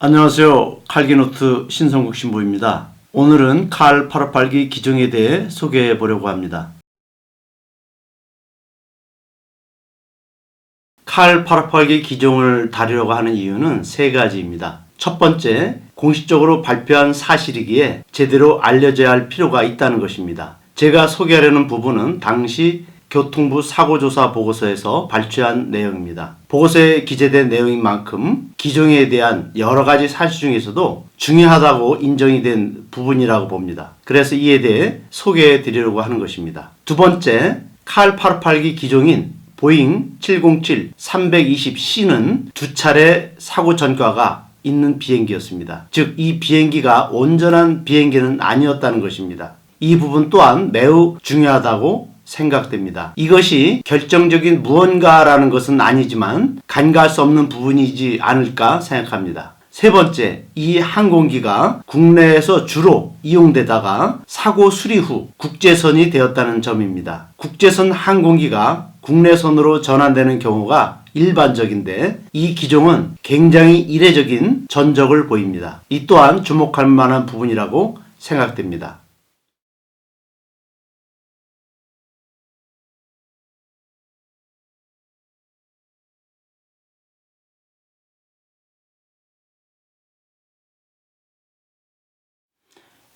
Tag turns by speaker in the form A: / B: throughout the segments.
A: 안녕하세요. 칼기노트 신성국 신부입니다. 오늘은 칼 858기 기종에 대해 소개해 보려고 합니다. 칼 858기 기종을 다루려고 하는 이유는 세 가지입니다. 첫 번째, 공식적으로 발표한 사실이기에 제대로 알려져야 할 필요가 있다는 것입니다. 제가 소개하려는 부분은 당시 교통부 사고조사 보고서에서 발췌한 내용입니다. 보고서에 기재된 내용인 만큼 기종에 대한 여러 가지 사실 중에서도 중요하다고 인정이 된 부분이라고 봅니다. 그래서 이에 대해 소개해 드리려고 하는 것입니다. 두 번째, 칼 858기 기종인 보잉 707-320C는 두 차례 사고 전과가 있는 비행기였습니다. 즉, 이 비행기가 온전한 비행기는 아니었다는 것입니다. 이 부분 또한 매우 중요하다고 생각됩니다. 이것이 결정적인 무언가라는 것은 아니지만 간과할 수 없는 부분이지 않을까 생각합니다. 세 번째, 이 항공기가 국내에서 주로 이용되다가 사고 수리 후 국제선이 되었다는 점입니다. 국제선 항공기가 국내선으로 전환되는 경우가 일반적인데 이 기종은 굉장히 이례적인 전적을 보입니다. 이 또한 주목할 만한 부분이라고 생각됩니다.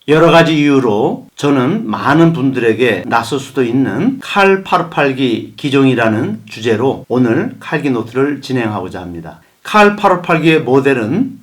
A: 여러 가지 이유로 저는 많은 분들에게 낯설 수도 있는 칼 858기 기종이라는 주제로 오늘 칼기노트를 진행하고자 합니다. 칼 858기의 모델은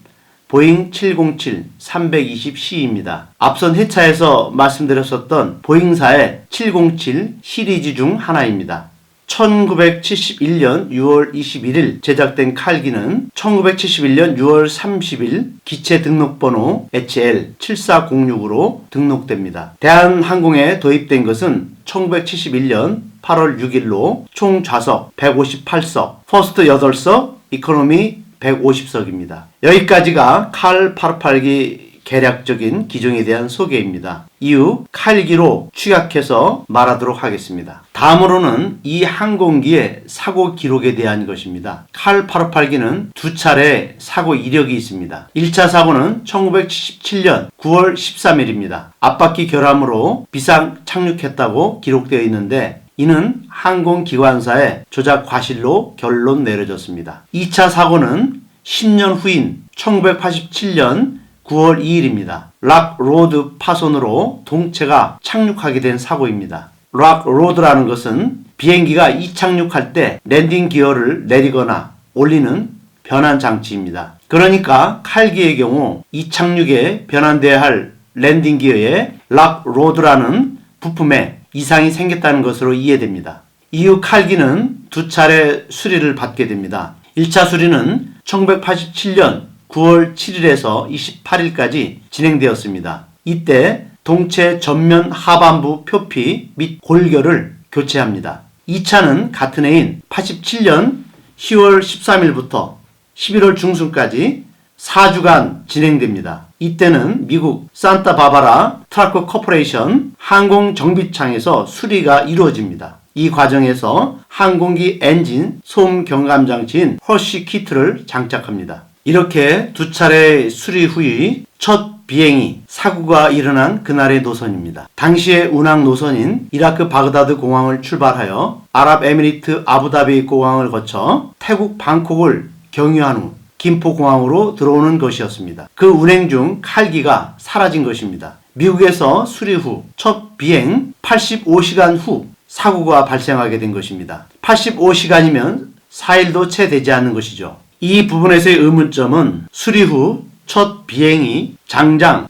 A: 보잉 707-320C입니다. 앞선 회차에서 말씀드렸었던 보잉사의 707 시리즈 중 하나입니다. 1971년 6월 21일 제작된 칼기는 1971년 6월 30일 기체 등록번호 HL7406으로 등록됩니다. 대한항공에 도입된 것은 1971년 8월 6일로 총 좌석 158석, 퍼스트 8석, 이코노미 150석입니다. 여기까지가 칼 858기 개략적인 기종에 대한 소개입니다. 이후 칼기로 축약해서 말하도록 하겠습니다. 다음으로는 이 항공기의 사고 기록에 대한 것입니다. 칼 858기는 두 차례 사고 이력이 있습니다. 1차 사고는 1977년 9월 13일입니다. 앞바퀴 결함으로 비상 착륙했다고 기록되어 있는데 이는 항공기관사의 조작 과실로 결론 내려졌습니다. 2차 사고는 10년 후인 1987년 9월 2일입니다. 락 로드 파손으로 동체가 착륙하게 된 사고입니다. 락 로드라는 것은 비행기가 이착륙할 때 랜딩 기어를 내리거나 올리는 변환 장치입니다. 그러니까 칼기의 경우 이착륙에 변환돼야 할 랜딩 기어에 락 로드라는 부품에 이상이 생겼다는 것으로 이해됩니다. 이후 칼기는 두 차례 수리를 받게 됩니다. 1차 수리는 1987년 9월 7일에서 28일까지 진행되었습니다. 이때 동체 전면 하반부 표피 및 골결을 교체합니다. 2차는 같은 해인 87년 10월 13일부터 11월 중순까지 4주간 진행됩니다. 이때는 미국 산타바바라 트라크 코퍼레이션 항공정비창에서 수리가 이루어집니다. 이 과정에서 항공기 엔진 소음 경감 장치인 허쉬 키트를 장착합니다. 이렇게 두 차례 수리 후의 첫 비행이 사고가 일어난 그날의 노선입니다. 당시의 운항 노선인 이라크 바그다드 공항을 출발하여 아랍에미리트 아부다비 공항을 거쳐 태국 방콕을 경유한 후 김포공항으로 들어오는 것이었습니다. 그 운행 중 칼기가 사라진 것입니다. 미국에서 수리 후 첫 비행 85시간 후 사고가 발생하게 된 것입니다. 85시간이면 4일도 채 되지 않는 것이죠. 이 부분에서의 의문점은 수리 후 첫 비행이 장장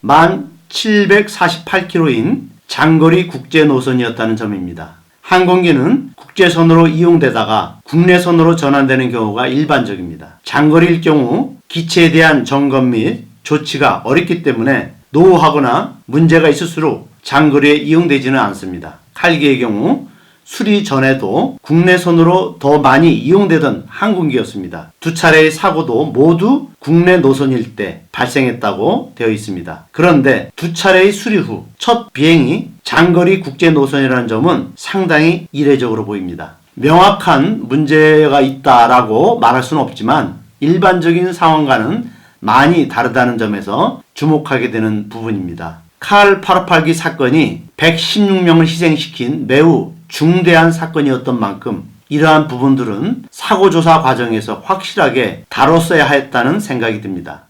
A: 1748km인 장거리 국제 노선이었다는 점입니다. 항공기는 국제선으로 이용되다가 국내선으로 전환되는 경우가 일반적입니다. 장거리일 경우 기체에 대한 점검 및 조치가 어렵기 때문에 노후하거나 문제가 있을수록 장거리에 이용되지는 않습니다. 칼기의 경우 수리 전에도 국내선으로 더 많이 이용되던 항공기였습니다. 두 차례의 사고도 모두 국내 노선일 때 발생했다고 되어 있습니다. 그런데 두 차례의 수리 후 첫 비행이 장거리 국제 노선이라는 점은 상당히 이례적으로 보입니다. 명확한 문제가 있다라고 말할 수는 없지만 일반적인 상황과는 많이 다르다는 점에서 주목하게 되는 부분입니다. 칼 858기 사건이 116명을 희생시킨 매우 중대한 사건이었던 만큼 이러한 부분들은 사고조사 과정에서 확실하게 다뤘어야 했다는 생각이 듭니다.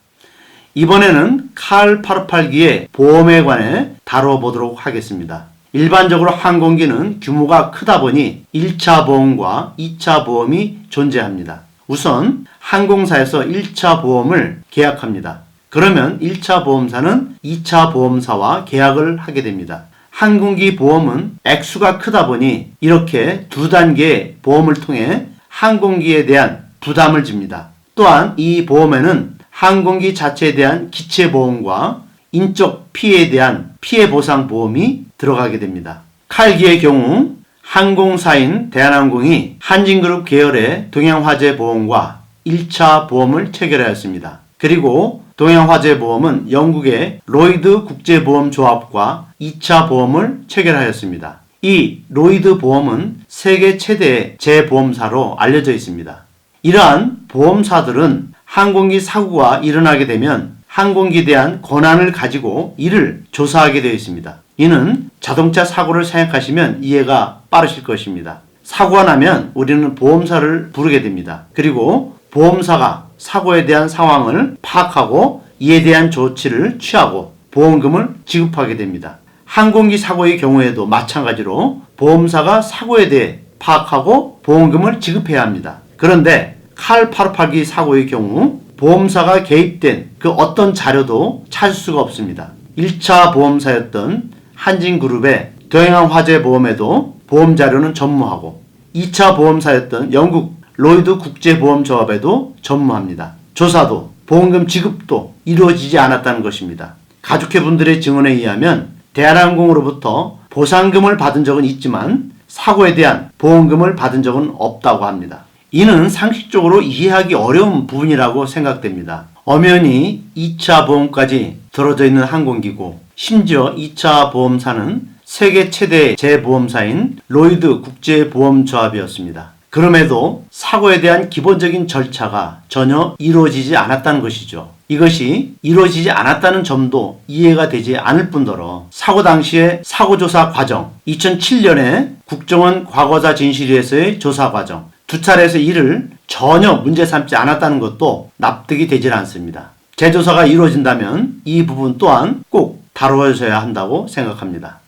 A: 이번에는 칼 858기의 보험에 관해 다뤄보도록 하겠습니다. 일반적으로 항공기는 규모가 크다 보니 1차 보험과 2차 보험이 존재합니다. 우선 항공사에서 1차 보험을 계약합니다. 그러면 1차 보험사는 2차 보험사와 계약을 하게 됩니다. 항공기 보험은 액수가 크다 보니 이렇게 두 단계의 보험을 통해 항공기에 대한 부담을 집니다. 또한 이 보험에는 항공기 자체에 대한 기체 보험과 인적 피해에 대한 피해 보상 보험이 들어가게 됩니다. 칼기의 경우 항공사인 대한항공이 한진그룹 계열의 동양화재보험과 1차 보험을 체결하였습니다. 그리고 동양화재보험은 영국의 로이드 국제보험조합과 2차 보험을 체결하였습니다. 이 로이드 보험은 세계 최대의 재보험사로 알려져 있습니다. 이러한 보험사들은 항공기 사고가 일어나게 되면 항공기에 대한 권한을 가지고 이를 조사하게 되어 있습니다. 이는 자동차 사고를 생각하시면 이해가 빠르실 것입니다. 사고가 나면 우리는 보험사를 부르게 됩니다. 그리고 보험사가 사고에 대한 상황을 파악하고 이에 대한 조치를 취하고 보험금을 지급하게 됩니다. 항공기 사고의 경우에도 마찬가지로 보험사가 사고에 대해 파악하고 보험금을 지급해야 합니다. 그런데 칼 858기 사고의 경우 보험사가 개입된 그 어떤 자료도 찾을 수가 없습니다. 1차 보험사였던 한진그룹의 동양화재보험에도 보험 자료는 전무하고 2차 보험사였던 영국 로이드 국제보험조합에도 전무합니다. 조사도 보험금 지급도 이루어지지 않았다는 것입니다. 가족회분들의 증언에 의하면 대한항공으로부터 보상금을 받은 적은 있지만 사고에 대한 보험금을 받은 적은 없다고 합니다. 이는 상식적으로 이해하기 어려운 부분이라고 생각됩니다. 엄연히 2차 보험까지 들어져 있는 항공기고 심지어 2차 보험사는 세계 최대의 재보험사인 로이드 국제보험조합이었습니다. 그럼에도 사고에 대한 기본적인 절차가 전혀 이루어지지 않았다는 것이죠. 이것이 이루어지지 않았다는 점도 이해가 되지 않을 뿐더러 사고 당시의 사고조사 과정, 2007년에 국정원 과거사 진실위에서의 조사 과정, 두 차례에서 이를 전혀 문제 삼지 않았다는 것도 납득이 되질 않습니다. 재조사가 이루어진다면 이 부분 또한 꼭 다루어져야 한다고 생각합니다.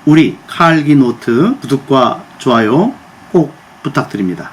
A: 우리 칼기 노트 구독과 좋아요 꼭 부탁드립니다.